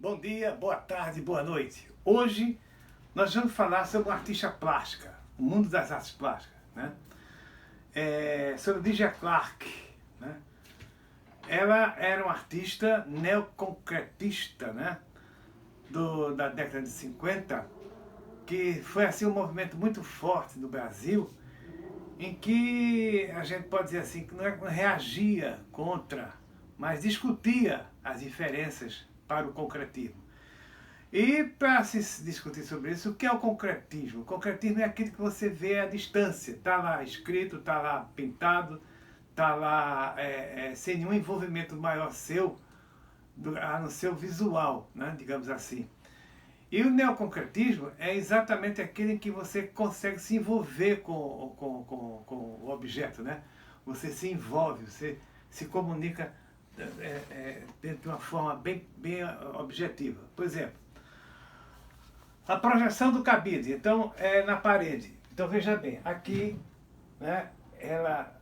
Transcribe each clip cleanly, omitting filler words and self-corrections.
Bom dia, boa tarde, boa noite. Hoje nós vamos falar sobre uma artista plástica, o mundo das artes plásticas, né? Sobre Lygia Clark, né? Ela era uma artista neoconcretista, né? Da década de 50, que foi assim um movimento muito forte no Brasil, em que a gente pode dizer assim, que não reagia contra, mas discutia as diferenças para o concretismo. E para se discutir sobre isso, o que é o concretismo? O concretismo é aquilo que você vê à distância, está lá escrito, está lá pintado, está lá sem nenhum envolvimento maior seu, a não ser o visual, né, digamos assim. E o neoconcretismo é exatamente aquele em que você consegue se envolver com o objeto, né? Você se envolve, você se comunica dentro de uma forma bem objetiva. Por exemplo, a projeção do cabide, então, é na parede. Então, veja bem, aqui, né, ela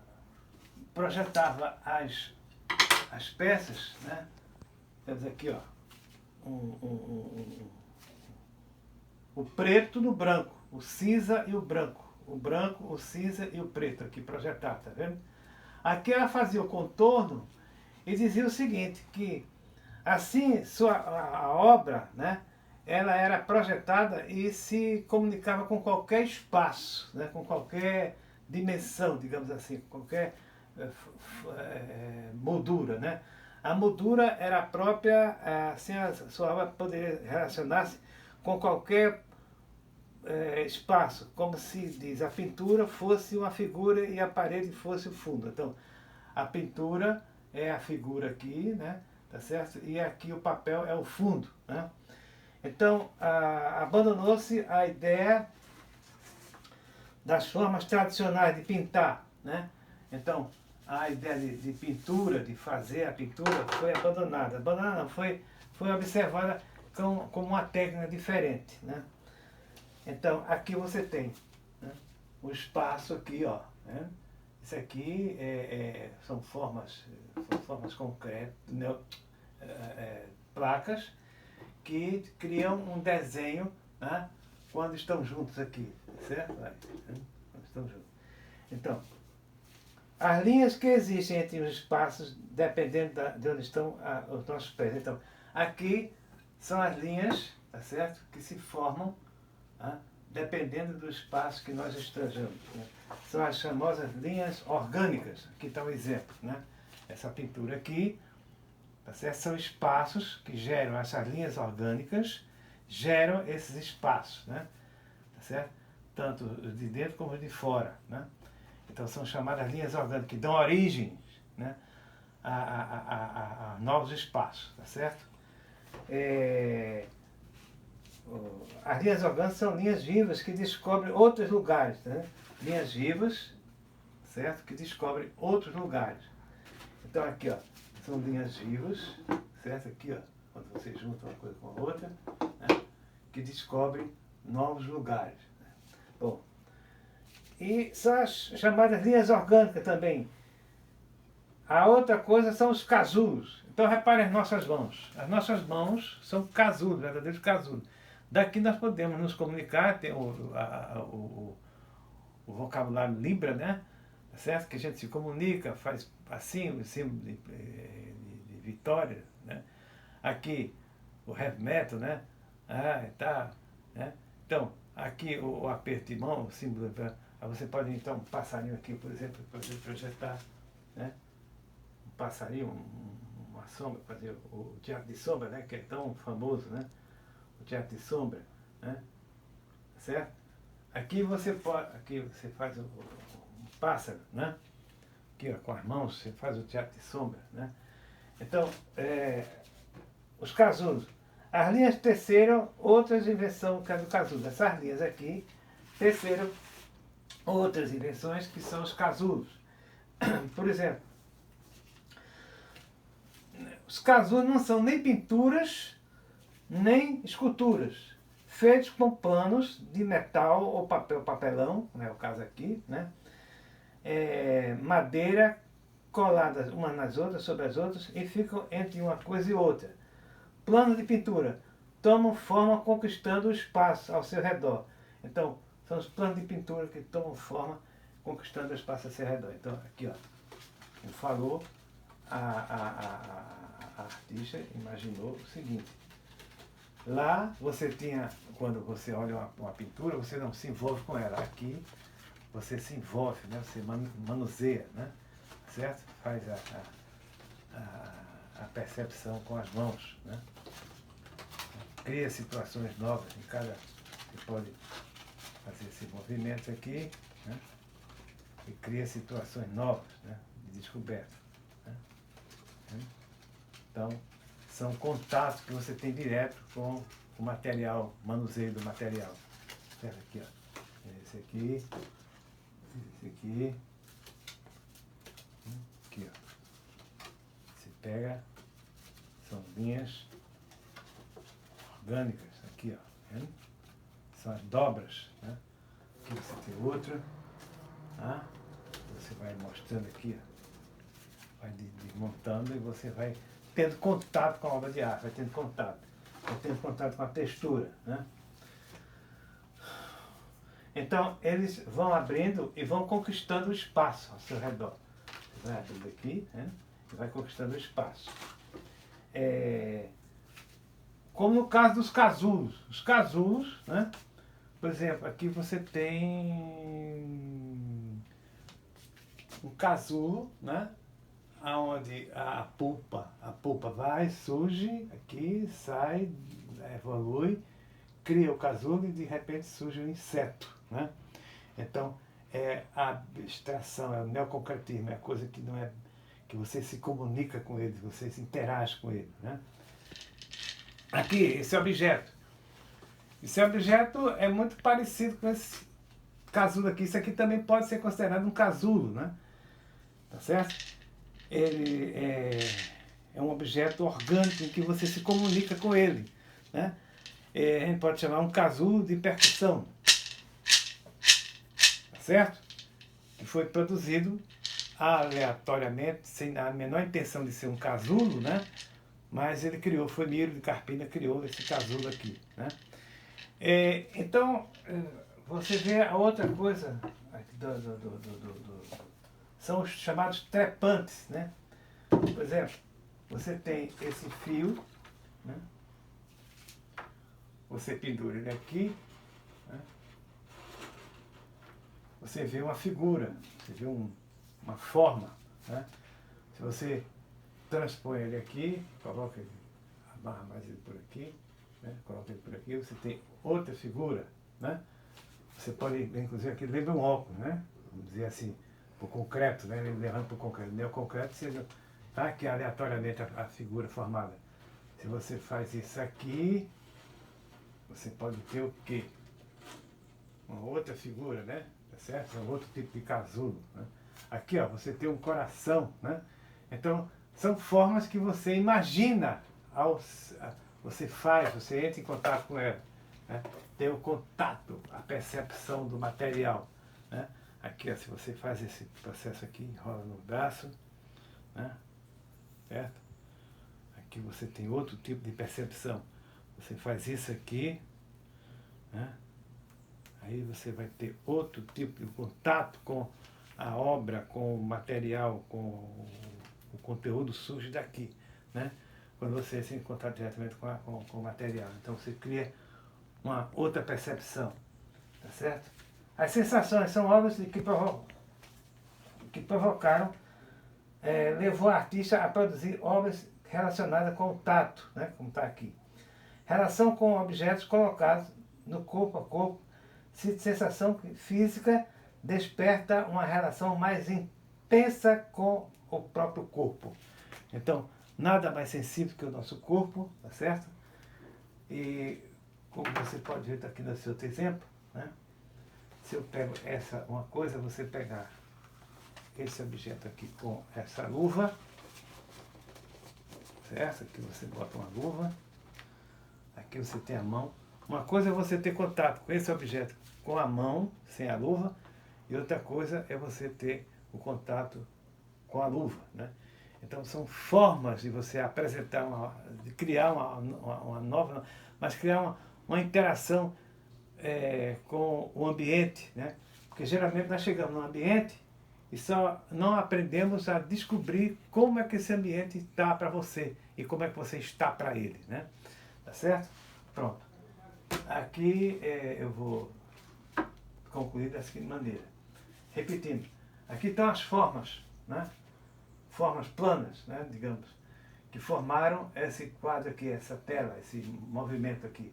projetava as peças, né? Temos aqui, ó, o preto no branco, o cinza e o branco. O branco, o cinza e o preto aqui projetado, tá vendo? Aqui ela fazia o contorno e dizia o seguinte, que assim a obra, né, ela era projetada e se comunicava com qualquer espaço, né, com qualquer dimensão, digamos assim, qualquer moldura, né? A moldura era a própria, assim a sua obra poderia relacionar-se com qualquer espaço, como se diz, a pintura fosse uma figura e a parede fosse o fundo. Então, a pintura é a figura aqui, né? Tá certo? E aqui o papel é o fundo, né? Então, abandonou-se a ideia das formas tradicionais de pintar, né? Então, a ideia de pintura, de fazer a pintura, foi abandonada. Abandonada não, foi observada como uma técnica diferente, né? Então, aqui você tem, né, o espaço aqui, ó, né? Isso aqui são formas concretas, né, placas que criam um desenho, né, quando estão juntos aqui, certo? Quando estão juntos. Então, as linhas que existem entre os espaços, dependendo de onde estão os nossos pés. Então, aqui são as linhas, tá certo? Que se formam, dependendo do espaço que nós estejamos, né? São as famosas linhas orgânicas. Aqui está um exemplo, né? Essa pintura aqui, tá certo? São espaços que geram, essas linhas orgânicas geram esses espaços, né? Tá certo? Tanto de dentro como de fora, né? Então são chamadas linhas orgânicas, que dão origem, né, a novos espaços, tá certo? As linhas orgânicas são linhas vivas que descobrem outros lugares, né? Linhas vivas, certo? Que descobrem outros lugares. Então aqui, ó, são linhas vivas, certo? Aqui, ó, quando você junta uma coisa com a outra, né, que descobrem novos lugares. Né? Bom, e são as chamadas linhas orgânicas também. A outra coisa são os casulos. Então reparem as nossas mãos. As nossas mãos são casulos, verdadeiros casulos. Daqui nós podemos nos comunicar, tem o vocabulário Libra, né? Certo? Que a gente se comunica, faz assim, o símbolo de vitória, né? Aqui o heavy metal, né? Tá, né? Então, aqui o aperto de mão, o símbolo. Você pode então um passarinho aqui, por exemplo, poder projetar, né? Um passarinho, uma sombra, fazer o teatro de sombra, né? Que é tão famoso, né? O teatro de sombra, né? Certo? Aqui você faz um pássaro, né? Aqui, ó, com as mãos você faz o teatro de sombra, né? Então, os casulos. As linhas teceram outras invenções do casulo. Essas linhas aqui teceram outras invenções que são os casulos. Por exemplo, os casulos não são nem pinturas, nem esculturas, feitos com panos de metal ou papelão, não é o caso aqui, né? Madeira coladas umas nas outras, sobre as outras, e ficam entre uma coisa e outra. planos de pintura tomam forma conquistando o espaço ao seu redor. Então, são os planos de pintura que tomam forma conquistando o espaço ao seu redor. Então, aqui, ó, como falou, a artista imaginou o seguinte. Lá você tinha, quando você olha uma pintura, você não se envolve com ela. Aqui você se envolve, né? Você manuseia, né? Certo? Faz a percepção com as mãos, né? Cria situações novas em cada. Você pode fazer esse movimento aqui, né? E cria situações novas, né? De descoberta, né? Então, são contatos que você tem direto com o material, manuseio do material. Certo? Aqui, ó. Esse aqui, aqui, ó. Você pega, são linhas orgânicas, aqui, ó. Vendo? São as dobras, né? Aqui você tem outra, tá? Você vai mostrando aqui, ó. Vai desmontando e você vai tendo contato com a obra de arte, vai tendo contato com a textura, né? Então, eles vão abrindo e vão conquistando o espaço ao seu redor. Você vai abrindo aqui, né? E vai conquistando o espaço. Como no caso dos casulos. Os casulos, né? Por exemplo, aqui você tem um casulo, né? Onde a polpa vai, surge aqui, sai, evolui, cria o casulo e de repente surge um inseto, né? Então, é a abstração, é o neoconcretismo, é a coisa que não é, que você se comunica com ele, você se interage com ele, né? Aqui, esse objeto. Esse objeto é muito parecido com esse casulo aqui. Isso aqui também pode ser considerado um casulo, né? Tá certo? Ele é um objeto orgânico em que você se comunica com ele, né? A gente pode chamar um casulo de percussão, tá certo? Que foi produzido aleatoriamente, sem a menor intenção de ser um casulo, né? Mas ele criou, foi Miro de Carpina criou esse casulo aqui, né? Então, você vê a outra coisa são os chamados trepantes, né? Por exemplo, você tem esse fio, né? Você pendura ele aqui, né? Você vê uma figura, você vê uma forma, né? Se você transpõe ele aqui, coloca ele, amarra mais ele por aqui, né? Coloca ele por aqui, você tem outra figura, né? Você pode, inclusive aqui lembra um óculos, né? Vamos dizer assim, por concreto, né? Levando para o concreto. Neoconcreto seja, tá? Que é aleatoriamente a figura formada. Se você faz isso aqui, você pode ter o quê? Uma outra figura, né? Tá certo? Um outro tipo de casulo, né? Aqui, ó, você tem um coração, né? Então, são formas que você imagina, você faz, você entra em contato com ela, né? Tem o contato, a percepção do material, né? Aqui, ó, se você faz esse processo aqui, enrola no braço, né? Certo? Aqui você tem outro tipo de percepção. Você faz isso aqui, né? Aí você vai ter outro tipo de contato com a obra, com o material, com o conteúdo surge daqui, né? Quando você se encontrar diretamente com o material. Então você cria uma outra percepção, tá certo? As sensações são obras que provocaram, levou o artista a produzir obras relacionadas com o tato, né? Como está aqui. Relação com objetos colocados no corpo a corpo, sensação física desperta uma relação mais intensa com o próprio corpo. Então, nada mais sensível que o nosso corpo, tá certo? E como você pode ver aqui nesse outro exemplo, né? Se eu pego uma coisa, você pegar esse objeto aqui com essa luva, certo? Aqui você bota uma luva, aqui você tem a mão. Uma coisa é você ter contato com esse objeto com a mão, sem a luva, e outra coisa é você ter o contato com a luva, né? Então são formas de você apresentar, de criar uma nova, mas criar uma interação com o ambiente, né? Porque geralmente nós chegamos num ambiente e só não aprendemos a descobrir como é que esse ambiente está para você e como é que você está para ele, né? Tá certo? Pronto. Aqui eu vou concluir da seguinte maneira. Repetindo, aqui estão as formas, né? Formas planas, né? Digamos, que formaram esse quadro aqui, essa tela, esse movimento aqui.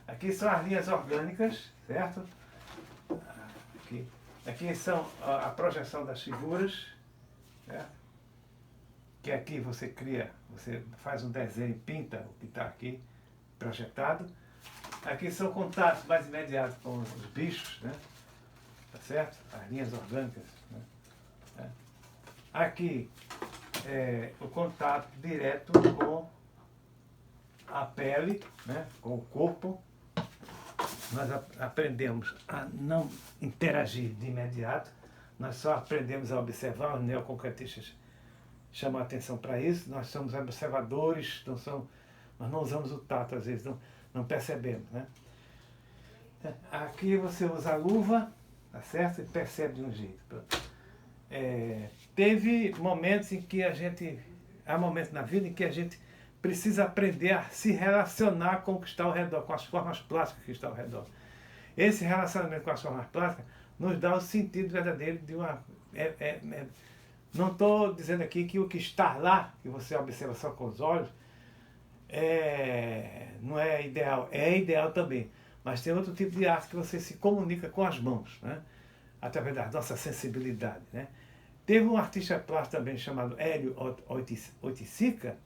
Aqui são as linhas orgânicas, certo? Aqui são a projeção das figuras, certo? Que aqui você cria, você faz um desenho, pinta o que está aqui projetado. Aqui são contatos mais imediatos com os bichos, né? Tá certo? As linhas orgânicas, né? Aqui o contato direto com a pele, né? Com o corpo. Nós aprendemos a não interagir de imediato, nós só aprendemos a observar, os neoconcretistas chamam a atenção para isso, nós somos observadores, nós não usamos o tato, às vezes não percebemos, né? Aqui você usa a luva, tá certo? E percebe de um jeito. Teve momentos em que há momentos na vida em que a gente precisa aprender a se relacionar com o que está ao redor, com as formas plásticas que estão ao redor. Esse relacionamento com as formas plásticas nos dá o sentido verdadeiro de uma... não estou dizendo aqui que o que está lá, que você observa só com os olhos, não é ideal. É ideal também. Mas tem outro tipo de arte que você se comunica com as mãos, né? Através da nossa sensibilidade, né? Teve um artista plástico também chamado Hélio Oiticica,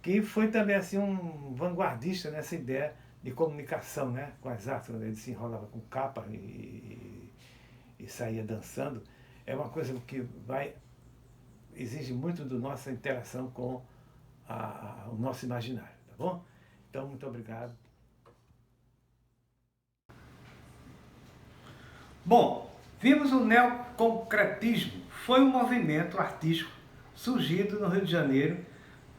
que foi também assim um vanguardista nessa ideia de comunicação, né, com as artes, quando ele se enrolava com capa e saía dançando. É uma coisa que exige muito da nossa interação com o nosso imaginário, tá bom? Então, muito obrigado. Bom, vimos o neoconcretismo. Foi um movimento artístico surgido no Rio de Janeiro,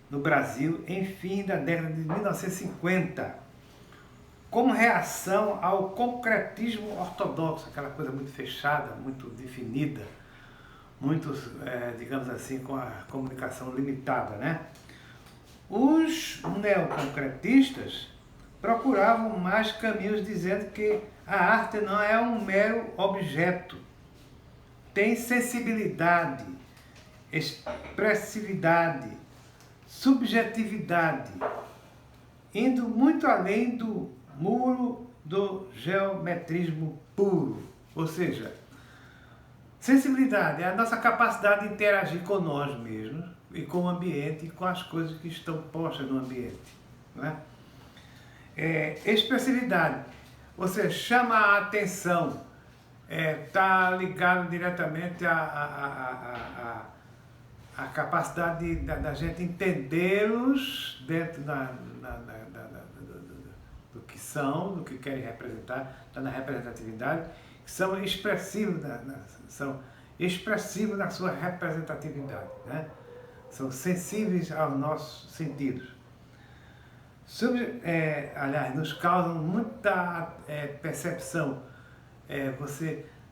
no Brasil, em fim da década de 1950, como reação ao concretismo ortodoxo, aquela coisa muito fechada, muito definida, muito, digamos assim, com a comunicação limitada, né? Os neoconcretistas procuravam mais caminhos, dizendo que a arte não é um mero objeto, tem sensibilidade, expressividade, subjetividade, indo muito além do muro do geometrismo puro. Ou seja, sensibilidade é a nossa capacidade de interagir com nós mesmos e com o ambiente e com as coisas que estão postas no ambiente, né? Expressividade, você chama a atenção, está ligado diretamente à capacidade da gente entendê-los dentro do que são, do que querem representar, está na representatividade, que são expressivos na sua representatividade, né? São sensíveis aos nossos sentidos. Aliás, nos causam muita percepção.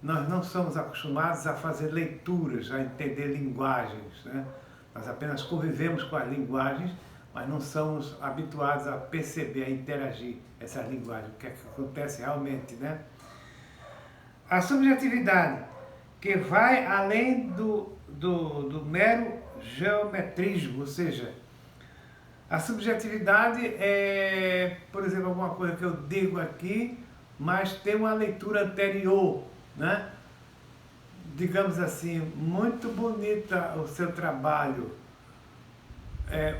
Nós não somos acostumados a fazer leituras, a entender linguagens, né? Nós apenas convivemos com as linguagens, mas não somos habituados a perceber, a interagir essas linguagens, o que é que acontece realmente, né? A subjetividade, que vai além do mero geometrismo, ou seja, a subjetividade é, por exemplo, alguma coisa que eu digo aqui, mas tem uma leitura anterior, né? Digamos assim, muito bonita o seu trabalho,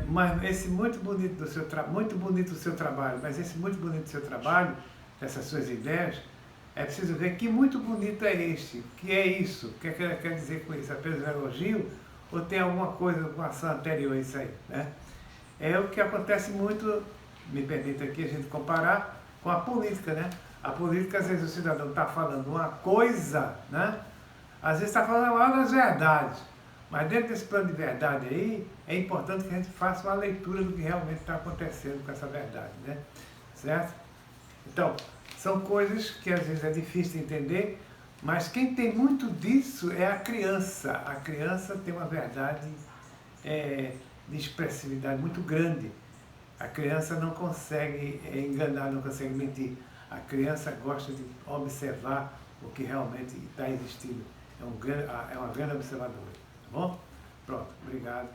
mas esse muito bonito do seu trabalho, mas esse muito bonito do seu trabalho, dessas suas ideias, é preciso ver que muito bonito é este, que é isso, o que ela quer dizer com isso, apenas um elogio, ou tem alguma coisa, alguma ação anterior a isso aí, né? É o que acontece muito, me permita aqui a gente comparar com a política, né? A política, às vezes o cidadão está falando uma coisa, né? Às vezes está falando a maior das verdades, Mas dentro desse plano de verdade aí, é importante que a gente faça uma leitura do que realmente está acontecendo com essa verdade, né? Certo? Então, são coisas que às vezes é difícil de entender, mas quem tem muito disso é a criança. A criança tem uma verdade de expressividade muito grande. A criança não consegue enganar, não consegue mentir. A criança gosta de observar o que realmente está existindo. É uma grande observadora. Tá bom? Pronto, obrigado.